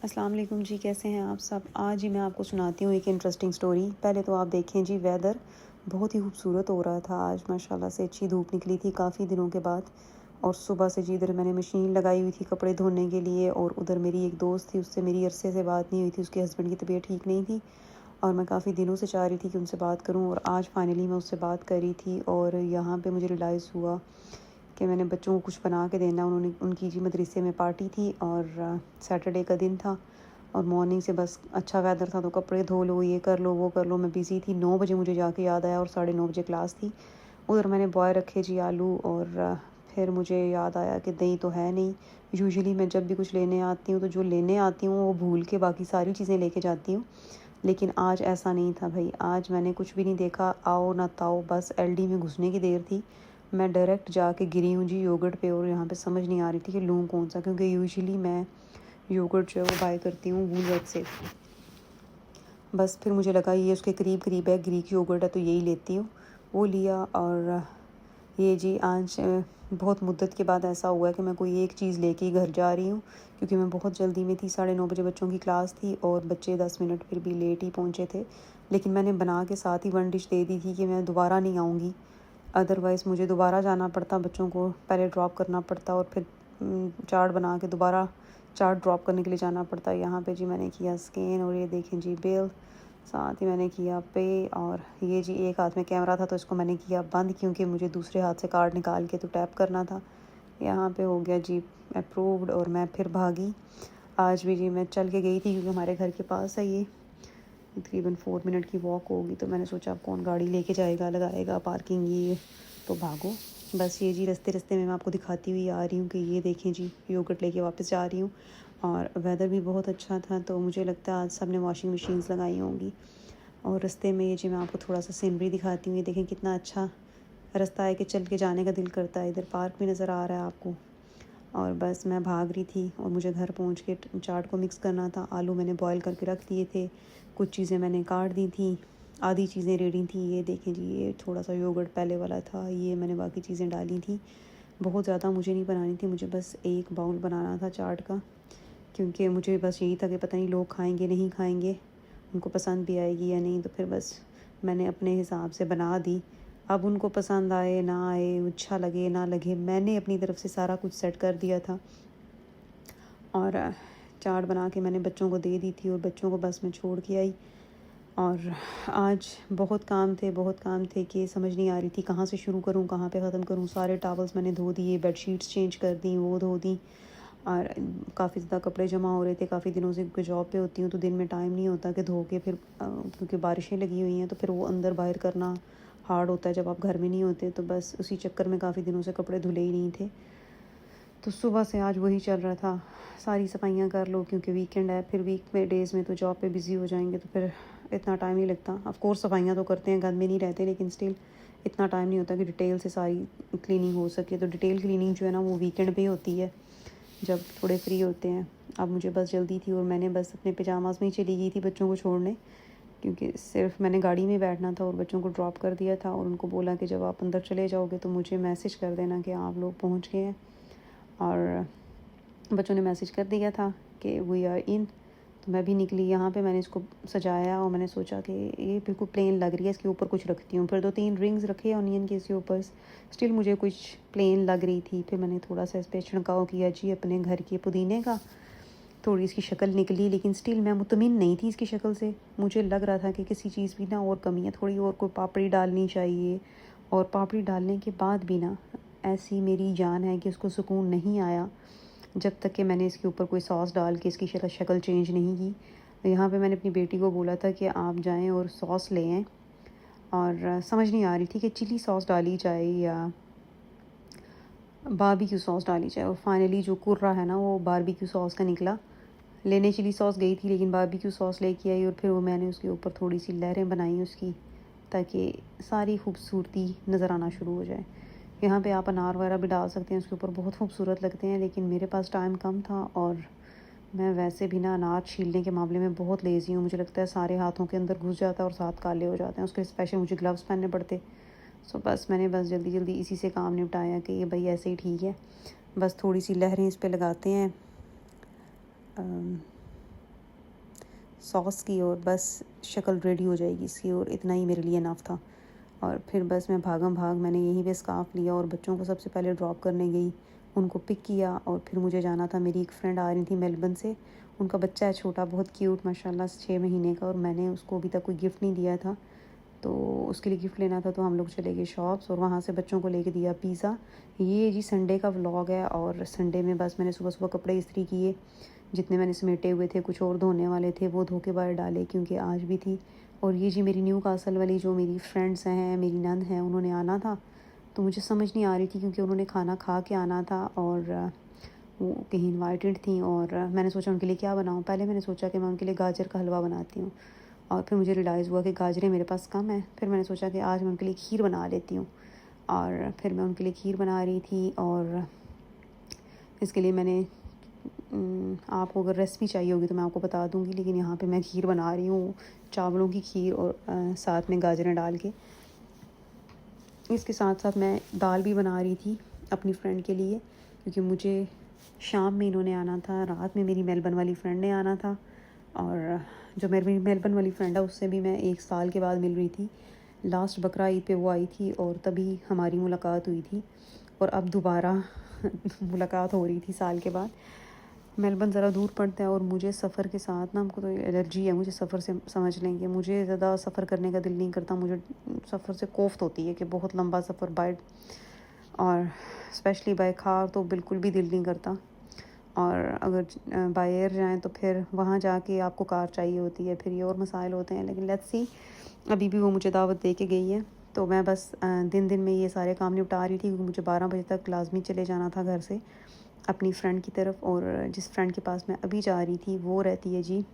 अस्सलाम वालेकुम जी, कैसे हैं आप सब। आज ही मैं आपको सुनाती हूँ एक इंटरेस्टिंग स्टोरी। पहले तो आप देखें जी, वेदर बहुत ही खूबसूरत हो रहा था आज, माशाल्लाह से अच्छी धूप निकली थी काफ़ी दिनों के बाद। और सुबह से जी इधर मैंने मशीन लगाई हुई थी कपड़े धोने के लिए, और उधर मेरी एक दोस्त थी, उससे मेरी अरसे से बात नहीं हुई थी। उसके हस्बैंड की तबीयत ठीक नहीं थी और मैं काफ़ी दिनों से चाह रही थी कि उनसे बात करूँ, और आज फाइनली मैं उससे बात करी थी। और यहाँ पे मुझे रियलाइज़ हुआ कि मैंने बच्चों को कुछ बना के देना। उन्होंने उनकी जी मदरसे में पार्टी थी और सैटरडे का दिन था, और मॉर्निंग से बस अच्छा वेदर था तो कपड़े धो लो, ये कर लो, वो कर लो। मैं बिज़ी थी। 9 बजे मुझे जाके याद आया, और 9:30 बजे क्लास थी। उधर मैंने बॉय रखे जी आलू, और फिर मुझे याद आया कि दही तो है नहीं। यूजुअली मैं जब भी कुछ लेने आती हूँ तो जो लेने आती हूँ वो भूल के बाकी सारी चीज़ें लेके जाती हूँ, लेकिन आज ऐसा नहीं था भाई। आज मैंने कुछ भी नहीं देखा, आओ ना ताओ, बस एलडी में घुसने की देर थी। मैं डायरेक्ट जाके गिरी हूँ जी योगर्ट पे, और यहाँ पे समझ नहीं आ रही थी कि लूँ कौन सा, क्योंकि यूजुअली मैं योगर्ट जो है वो बाय करती हूँ वूलवर्थ से। बस फिर मुझे लगा ये उसके करीब करीब है, ग्रीक योगर्ट है तो यही लेती हूँ। वो लिया, और ये जी आज बहुत मुद्दत के बाद ऐसा हुआ है कि मैं कोई एक चीज़ लेके ही घर जा रही हूँ, क्योंकि मैं बहुत जल्दी में थी। 9:30 बजे बच्चों की क्लास थी और बच्चे 10 मिनट फिर भी लेट ही पहुँचे थे। लेकिन मैंने बना के साथ ही वन डिश दे दी थी कि मैं दोबारा नहीं आऊँगी, अदरवाइज़ मुझे दोबारा जाना पड़ता, बच्चों को पहले ड्रॉप करना पड़ता और फिर चार्ट बना के दोबारा चार्ट ड्रॉप करने के लिए जाना पड़ता। यहाँ पे जी मैंने किया स्कैन, और ये देखें जी बिल, साथ ही मैंने किया पे। और ये जी एक हाथ में कैमरा था तो इसको मैंने किया बंद, क्योंकि मुझे दूसरे हाथ से कार्ड निकाल के तो टैप करना था। यहाँ पे हो गया जी अप्रूव्ड, और मैं फिर भागी। आज भी जी मैं चल के गई थी, क्योंकि हमारे घर के पास है ये, तकरीबन 4 मिनट की वॉक होगी। तो मैंने सोचा अब कौन गाड़ी लेके जाएगा, लगाएगा पार्किंग, ये तो भागो। बस ये जी रास्ते रास्ते में मैं आपको दिखाती हुई आ रही हूँ कि ये देखें जी योगर्ट लेके वापस जा रही हूँ। और वेदर भी बहुत अच्छा था, तो मुझे लगता है आज सब ने वॉशिंग मशीन्स लगाई होंगी। और रास्ते में ये जी मैं आपको थोड़ा सा सीनरी दिखाती हूँ। ये देखें कितना अच्छा रास्ता है कि चल के जाने का दिल करता है। इधर पार्क भी नज़र आ रहा है आपको। और बस मैं भाग रही थी, और मुझे घर पहुंच के चाट को मिक्स करना था। आलू मैंने बॉईल करके रख दिए थे, कुछ चीज़ें मैंने काट दी थी, आधी चीज़ें रेडी थी। ये देखें जी, ये थोड़ा सा योगर्ट पहले वाला था, ये मैंने बाकी चीज़ें डाली थी। बहुत ज़्यादा मुझे नहीं बनानी थी, मुझे बस एक बाउल बनाना था चाट का, क्योंकि मुझे बस यही था कि पता नहीं लोग खाएंगे नहीं खाएंगे, उनको पसंद भी आएगी या नहीं। तो फिर बस मैंने अपने हिसाब से बना दी। अब उनको पसंद आए ना आए, अच्छा लगे ना लगे, मैंने अपनी तरफ से सारा कुछ सेट कर दिया था। और चाट बना के मैंने बच्चों को दे दी थी, और बच्चों को बस मैं छोड़ के आई। और आज बहुत काम थे, बहुत काम थे कि समझ नहीं आ रही थी कहाँ से शुरू करूँ, कहाँ पे ख़त्म करूँ। सारे टॉवल्स मैंने धो दिए, बेडशीट्स चेंज कर दी, वो धो दी। और काफ़ी ज़्यादा कपड़े जमा हो रहे थे काफ़ी दिनों से, क्योंकि जॉब पे होती हूँ तो दिन में टाइम नहीं होता कि धो के फिर क्योंकि बारिशें लगी हुई हैं तो फिर वो अंदर बाहर करना हार्ड होता है जब आप घर में नहीं होते। तो बस उसी चक्कर में काफ़ी दिनों से कपड़े धुले ही नहीं थे। तो सुबह से आज वही चल रहा था, सारी सफाइयाँ कर लो क्योंकि वीकेंड है। फिर वीक में डेज़ में तो जॉब पे बिज़ी हो जाएंगे तो फिर इतना टाइम नहीं लगता। ऑफ कोर्स सफाइयाँ तो करते हैं, घर में नहीं रहते, लेकिन स्टिल इतना टाइम नहीं होता कि डिटेल से सारी क्लीनिंग हो सके। तो डिटेल क्लीनिंग जो है ना वो वीकेंड पे होती है, जब थोड़े फ्री होते हैं। अब मुझे बस जल्दी थी, और मैंने बस अपने पिजामाज़ में ही चली गई थी बच्चों को छोड़ने, क्योंकि सिर्फ मैंने गाड़ी में बैठना था और बच्चों को ड्रॉप कर दिया था। और उनको बोला कि जब आप अंदर चले जाओगे तो मुझे मैसेज कर देना कि आप लोग पहुँच गए हैं। और बच्चों ने मैसेज कर दिया था कि वी आर इन। तो मैं भी निकली। यहाँ पे मैंने इसको सजाया, और मैंने सोचा कि ये बिल्कुल प्लेन लग रही है, इसके ऊपर कुछ रखती हूँ। फिर 2-3 रिंग्स रखे ऑनियन के इसके ऊपर, स्टिल मुझे कुछ प्लेन लग रही थी। फिर मैंने थोड़ा सा इस पर छिड़काव किया जी अपने घर के पुदीने का। थोड़ी इसकी शक्ल निकली, लेकिन स्टिल मैं मुतमिन नहीं थी इसकी शक्ल से। मुझे लग रहा था कि किसी चीज़ की ना और कमी है, थोड़ी और कोई पापड़ी डालनी चाहिए। और पापड़ी डालने के बाद भी ना ऐसी मेरी जान है कि उसको सुकून नहीं आया जब तक कि मैंने इसके ऊपर कोई सॉस डाल के इसकी शक्ल चेंज नहीं की। तो यहाँ पे मैंने अपनी बेटी को बोला था कि आप जाएं और सॉस ले आएँ, और समझ नहीं आ रही थी कि चिली सॉस डाली जाए या बारबेक्यू सॉस डाली जाए। और फाइनली जो कुर्रा है ना वो बारबेक्यू सॉस का निकला। लेने चिली सॉस गई थी, लेकिन बारबेक्यू सॉस लेके आई, और फिर वो मैंने उसके ऊपर थोड़ी सी लहरें बनाई उसकी, ताकि सारी खूबसूरती नज़र आना शुरू हो जाए। यहाँ पे आप अनार वगैरह भी डाल सकते हैं उसके ऊपर, बहुत खूबसूरत लगते हैं। लेकिन मेरे पास टाइम कम था, और मैं वैसे भी ना अनार छीलने के मामले में बहुत लेज़ी हूँ। मुझे लगता है सारे हाथों के अंदर घुस जाता है और हाथ काले हो जाते हैं, उसके स्पेशल मुझे ग्लव्स पहनने पड़ते। सो बस मैंने बस जल्दी जल्दी इसी से काम निपटाया कि ये भाई ऐसे ही ठीक है। बस थोड़ी सी लहरें इस पर लगाते हैं, सॉस की और बस शक्ल रेडी हो जाएगी इसकी, और इतना ही मेरे लिए इनफ था। और फिर बस मैं भागम भाग मैंने यहीं पे स्कार्फ़ लिया और बच्चों को सबसे पहले ड्रॉप करने गई, उनको पिक किया और फिर मुझे जाना था। मेरी एक फ्रेंड आ रही थी मेलबर्न से, उनका बच्चा है छोटा, बहुत क्यूट माशाल्लाह 6 महीने का, और मैंने उसको अभी तक कोई गिफ्ट नहीं दिया था, तो उसके लिए गिफ्ट लेना था। तो हम लोग चले गए शॉप्स और वहाँ से बच्चों को लेके दिया पिज़्ज़ा। ये जी संडे का व्लॉग है, और संडे में बस मैंने सुबह सुबह कपड़े इस्त्री किए, जितने मैंने समेटे हुए थे, कुछ और धोने वाले थे वो धो के बाहर डाले क्योंकि आज भी थी। और ये जी मेरी न्यू कासल वाली जो मेरी फ्रेंड्स हैं, मेरी नंद हैं, उन्होंने आना था, तो मुझे समझ नहीं आ रही थी क्योंकि उन्होंने खाना खा के आना था और वो कहीं इनवाइटेड थी। और मैंने सोचा उनके लिए क्या बनाऊँ। पहले मैंने सोचा कि मैं उनके लिए गाजर का हलवा बनाती हूँ, और फिर मुझे रियलाइज़ हुआ कि गाजरें मेरे पास कम है। फिर मैंने सोचा कि आज मैं उनके लिए खीर बना लेती हूँ, और फिर मैं उनके लिए खीर बना रही थी। और इसके लिए मैंने आपको अगर रेसिपी चाहिए होगी तो मैं आपको बता दूँगी, लेकिन यहाँ पे मैं खीर बना रही हूँ, चावलों की खीर, और साथ में गाजरें डाल के। इसके साथ साथ मैं दाल भी बना रही थी अपनी फ्रेंड के लिए, क्योंकि मुझे शाम में इन्होंने आना था, रात में मेरी मेलबर्न वाली फ्रेंड ने आना था। और जो मेरी मेलबर्न वाली फ्रेंड है उससे भी मैं 1 साल के बाद मिल रही थी। लास्ट बकरा ईद पे वो आई थी और तभी हमारी मुलाकात हुई थी, और अब दोबारा मुलाकात हो रही थी साल के बाद। मेलबर्न ज़रा दूर पड़ता है और मुझे सफ़र के साथ ना, हमको तो एलर्जी है, मुझे सफ़र से समझ लेंगे, मुझे ज़्यादा सफ़र करने का दिल नहीं करता। मुझे सफ़र से कोफ्त होती है कि बहुत लंबा सफ़र बाय, और स्पेशली बाय कार तो बिल्कुल भी दिल नहीं करता। और अगर बाय एयर जाएँ तो फिर वहाँ जाके आपको कार चाहिए होती है, फिर ये और मसाइल होते हैं। लेकिन लेट्स सी, अभी भी वो मुझे दावत दे के गई है, तो मैं बस दिन में ये सारे काम निपटा रही थी क्योंकि मुझे 12 बजे तक लाजमी चले जाना था घर से अपनी फ्रेंड की तरफ। और जिस फ्रेंड के पास मैं अभी जा रही थी वो रहती है जी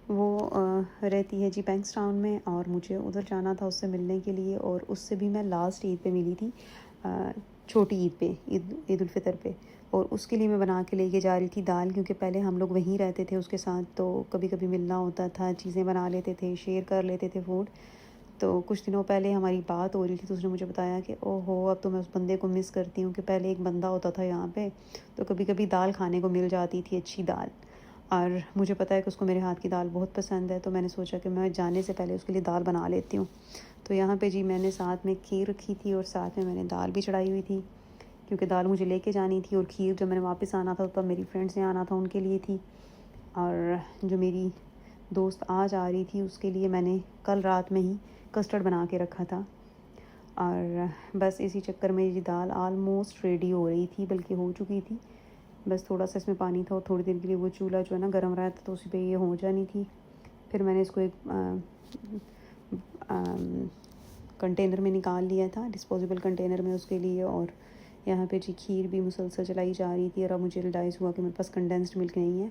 वो रहती है जी बैंक्सटाउन में, और मुझे उधर जाना था उससे मिलने के लिए। और उससे भी मैं लास्ट ईद पे मिली थी, छोटी ईद पे, ईद उल फितर पे। और उसके लिए मैं बना के लेके जा रही थी दाल, क्योंकि पहले हम लोग वहीं रहते थे उसके साथ, तो कभी कभी मिलना होता था, चीज़ें बना लेते थे, शेयर कर लेते थे फूड। तो कुछ दिनों पहले हमारी बात हो रही थी तो उसने मुझे बताया कि ओहो, अब तो मैं उस बंदे को मिस करती हूँ कि पहले एक बंदा होता था यहाँ पे, तो कभी कभी दाल खाने को मिल जाती थी, अच्छी दाल। और मुझे पता है कि उसको मेरे हाथ की दाल बहुत पसंद है, तो मैंने सोचा कि मैं जाने से पहले उसके लिए दाल बना लेती हूँ। तो यहाँ पे जी मैंने साथ में खीर रखी थी और साथ में मैंने दाल भी चढ़ाई हुई थी, क्योंकि दाल मुझे लेके जानी थी, और खीर जब मैंने वापस आना था तब मेरी फ्रेंड्स ने आना था, उनके लिए थी। और जो मेरी दोस्त आज आ रही थी उसके लिए मैंने कल रात में ही कस्टर्ड बना के रखा था। और बस इसी चक्कर में ये दाल आलमोस्ट रेडी हो रही थी, बल्कि हो चुकी थी। बस थोड़ा सा इसमें पानी था और थोड़ी देर के लिए वो चूल्हा जो है ना गर्म रहा था, तो उसी पे ये हो जानी थी। फिर मैंने इसको एक कंटेनर में निकाल लिया था, डिस्पोजेबल कंटेनर में उसके लिए। और यहाँ पे जी खीर भी मुसलसल चलाई जा रही थी, और अब मुझे रियलाइज़ हुआ कि मेरे पास कंडेंस्ड मिल्क नहीं है,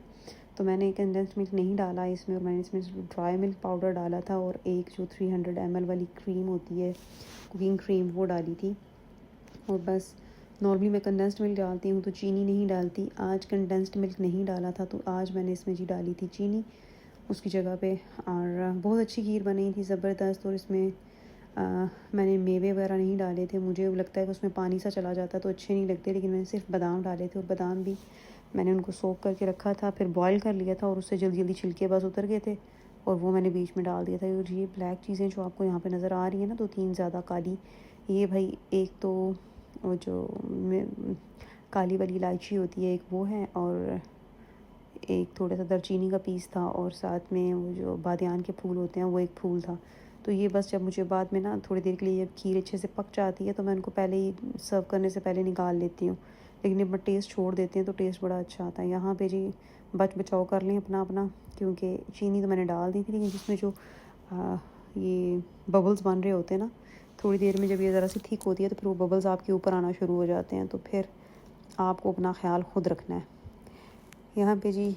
तो मैंने कंडेंस्ड मिल्क नहीं डाला इसमें, और मैंने इसमें ड्राई मिल्क पाउडर डाला था, और एक जो 300 ml वाली क्रीम होती है, कुकिंग क्रीम, वो डाली थी। और बस नॉर्मली मैं कंडेंस्ड मिल्क डालती हूँ तो चीनी नहीं डालती, आज कंडेंस्ड मिल्क नहीं डाला था तो आज मैंने इसमें जी डाली थी चीनी उसकी जगह पे। और बहुत अच्छी खीर बनी थी, ज़बरदस्त। और इसमें मैंने मेवे वगैरह नहीं डाले थे, मुझे लगता है कि उसमें पानी सा चला जाता तो अच्छे नहीं लगते, लेकिन मैंने सिर्फ बादाम डाले थे, और बादाम भी मैंने उनको सोक करके रखा था, फिर बॉईल कर लिया था, और उससे जल्दी जल्दी छिलके बस उतर गए थे, और वो मैंने बीच में डाल दिया था। और ये ब्लैक चीज़ें जो आपको यहाँ पे नज़र आ रही है ना, 2-3 ज़्यादा काली, ये भाई एक तो वो जो काली वाली इलायची होती है एक वो है, और एक थोड़ा सा दालचीनी का पीस था, और साथ में वो जो बादियान के फूल होते हैं वो एक फूल था। तो ये बस जब मुझे बाद में ना थोड़ी देर के लिए जब खीर अच्छे से पक जाती है तो मैं उनको पहले ही सर्व करने से पहले निकाल लेती हूँ, लेकिन जब टेस्ट छोड़ देते हैं तो टेस्ट बड़ा अच्छा आता है। यहाँ पे जी बच बचाव कर लें अपना अपना, क्योंकि चीनी तो मैंने डाल दी थी, लेकिन जिसमें जो ये बबल्स बन रहे होते हैं ना, थोड़ी देर में जब ये ज़रा सी थिक होती है तो फिर वो बबल्स आपके ऊपर आना शुरू हो जाते हैं, तो फिर आपको अपना ख्याल खुद रखना है। यहाँ पे जी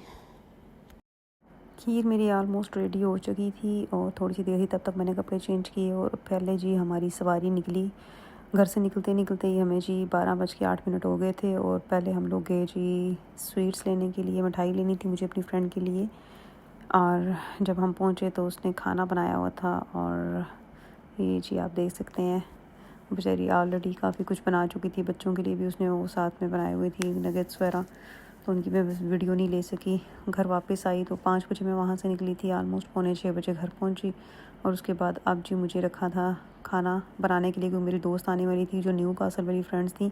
खीर मेरी आलमोस्ट रेडी हो चुकी थी, और थोड़ी सी देर ही तब तक मैंने कपड़े चेंज किए, और पहले जी हमारी सवारी निकली। घर से निकलते निकलते ही हमें जी 12:08 हो गए थे, और पहले हम लोग गए जी स्वीट्स लेने के लिए, मिठाई लेनी थी मुझे अपनी फ्रेंड के लिए। और जब हम पहुँचे तो उसने खाना बनाया हुआ था, और ये जी आप देख सकते हैं बेचारी ऑलरेडी काफ़ी कुछ बना चुकी थी, बच्चों के लिए भी उसने वो साथ में बनाई हुई थी नगेट्स वगैरह। तो उनकी मैं वीडियो नहीं ले सकी। घर वापस आई तो 5 बजे मैं वहाँ से निकली थी, ऑलमोस्ट पौने 6 बजे घर पहुँची। और उसके बाद अब जी मुझे रखा था खाना बनाने के लिए, क्योंकि मेरी दोस्त आने वाली थी जो न्यू कासल वाली फ्रेंड्स थी।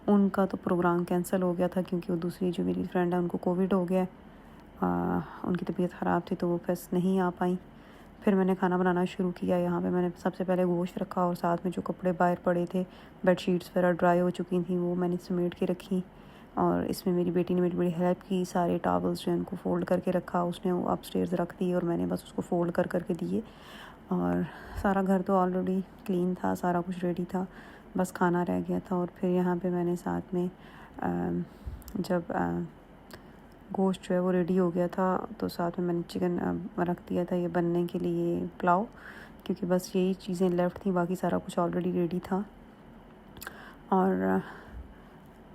उनका तो प्रोग्राम कैंसिल हो गया था क्योंकि वो दूसरी जो मेरी फ्रेंड है उनको कोविड हो गया। उनकी तबीयत ख़राब थी तो वो बस नहीं आ पाई। फिर मैंने खाना बनाना शुरू किया। यहाँ पे मैंने सबसे पहले गोश्त रखा और साथ में जो कपड़े बाहर पड़े थे, बेडशीट्स वगैरह ड्राई हो चुकी थी, वो मैंने समेट के रखी। और इसमें मेरी बेटी ने मेरी बड़ी हेल्प की। सारे टॉवल्स जो हैं उनको फ़ोल्ड करके रखा, उसने वो अपस्टेयर्स रख दिए और मैंने बस उसको फ़ोल्ड कर करके दिए। और सारा घर तो ऑलरेडी क्लीन था, सारा कुछ रेडी था, बस खाना रह गया था। और फिर यहाँ पे मैंने साथ में जब गोश्त जो है वो रेडी हो गया था तो साथ में मैंने चिकन रख दिया था ये बनने के लिए पुलाव, क्योंकि बस यही चीज़ें लेफ़्ट थी, बाकी सारा कुछ ऑलरेडी रेडी था। और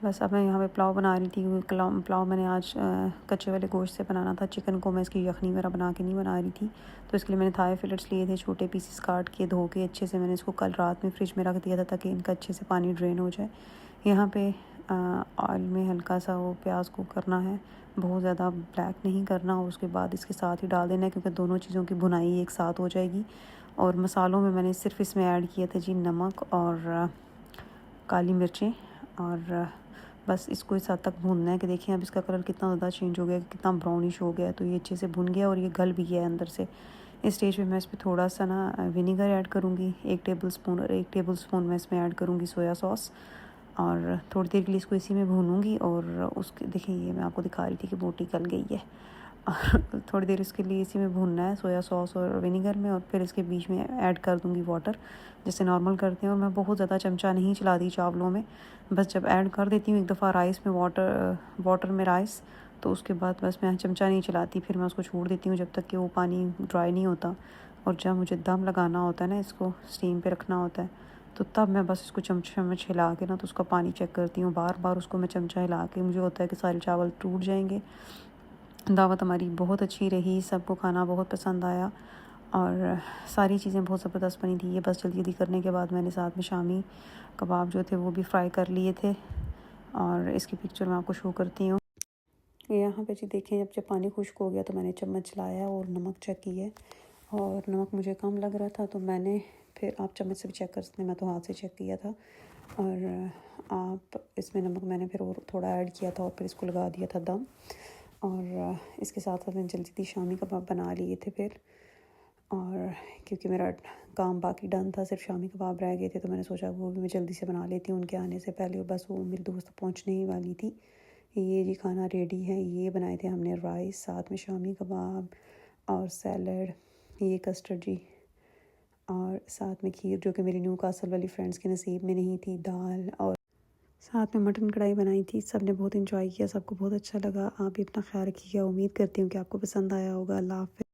बस अब मैं यहाँ पे पुलाव बना रही थी। पुलाव मैंने आज कच्चे वाले गोश्त से बनाना था। चिकन को मैं इसकी यखनी वगैरह बना के नहीं बना रही थी, तो इसके लिए मैंने थाई फिलेट्स लिए थे, छोटे पीसेस काट के धो के अच्छे से मैंने इसको कल रात में फ्रिज में रख दिया था ताकि इनका अच्छे से पानी ड्रेन हो जाए। यहाँ पे ऑयल में हल्का सा वो प्याज को करना है, बहुत ज़्यादा ब्लैक नहीं करना, और उसके बाद इसके साथ ही डाल देना है क्योंकि दोनों चीज़ों की भुनाई एक साथ हो जाएगी। और मसालों में मैंने सिर्फ इसमें ऐड किया था जी नमक और काली मिर्चें, और बस इसको इस हद तक भूनना है कि देखिए अब इसका कलर कितना ज़्यादा चेंज हो गया, कितना ब्राउनिश हो गया। तो ये अच्छे से भुन गया और ये गल भी गया अंदर से। इस स्टेज पे मैं इस पर थोड़ा सा ना विनीगर ऐड करूँगी, 1 टेबलस्पून, और 1 टेबलस्पून मैं इसमें ऐड करूँगी सोया सॉस। और थोड़ी देर के लिए इसको इसी में भूनूँगी। और उसके देखिए ये मैं आपको दिखा रही थी कि बोटी गल गई है। और थोड़ी देर इसके लिए इसी में भूनना है सोया सॉस और विनीगर में, और फिर इसके बीच में ऐड कर दूँगी वाटर, जैसे नॉर्मल करते हैं। और मैं बहुत ज़्यादा चमचा नहीं चलाती चावलों में, बस जब ऐड कर देती हूँ एक दफ़ा राइस में वाटर में राइस, तो उसके बाद बस मैं चमचा नहीं चलाती, फिर मैं उसको छोड़ देती हूँ जब तक कि वो पानी ड्राई नहीं होता। और जब मुझे दम लगाना होता है ना, इसको स्टीम पे रखना होता है, तो तब मैं बस इसको चम्मच हिला के ना तो उसका पानी चेक करती हूँ। बार बार उसको मैं चमचा हिला के, मुझे होता है कि सारे चावल टूट जाएंगे। दावत हमारी बहुत अच्छी रही, सबको खाना बहुत पसंद आया और सारी चीज़ें बहुत ज़बरदस्त बनी थी। ये बस जल्दी जल्दी करने के बाद मैंने साथ में शामी कबाब जो थे वो भी फ्राई कर लिए थे, और इसकी पिक्चर मैं आपको शो करती हूँ। यहाँ पे जी देखें, जब पानी खुश्क हो गया तो मैंने चम्मच लाया और नमक चेक किया, और नमक मुझे कम लग रहा था तो मैंने, फिर आप चम्मच से भी चेक कर सकते हैं, मैं तो हाथ से चेक किया था। और आप इसमें नमक मैंने फिर और थोड़ा ऐड किया था और फिर इसको लगा दिया था दम। और इसके साथ साथ मैंने जल्दी जल्दी शामी कबाब बना लिए थे फिर, और क्योंकि मेरा काम बाकी डन था, सिर्फ शामी कबाब रह गए थे, तो मैंने सोचा वो भी मैं जल्दी से बना लेती हूँ उनके आने से पहले। और बस वो मेरी दोस्त पहुँचने ही वाली थी। ये जी खाना रेडी है। ये बनाए थे हमने राइस, साथ में शामी कबाब और सैलड, ये कस्टर्ड जी, और साथ में खीर जो कि मेरी न्यू कासल वाली फ्रेंड्स के नसीब में नहीं थी, दाल, और साथ में मटन कढ़ाई बनाई थी। सब ने बहुत इंजॉय किया, सबको बहुत अच्छा लगा। आप भी अपना ख्याल रखिएगा। उम्मीद करती हूँ कि आपको पसंद आया होगा। अल्लाह हाफ़िज़।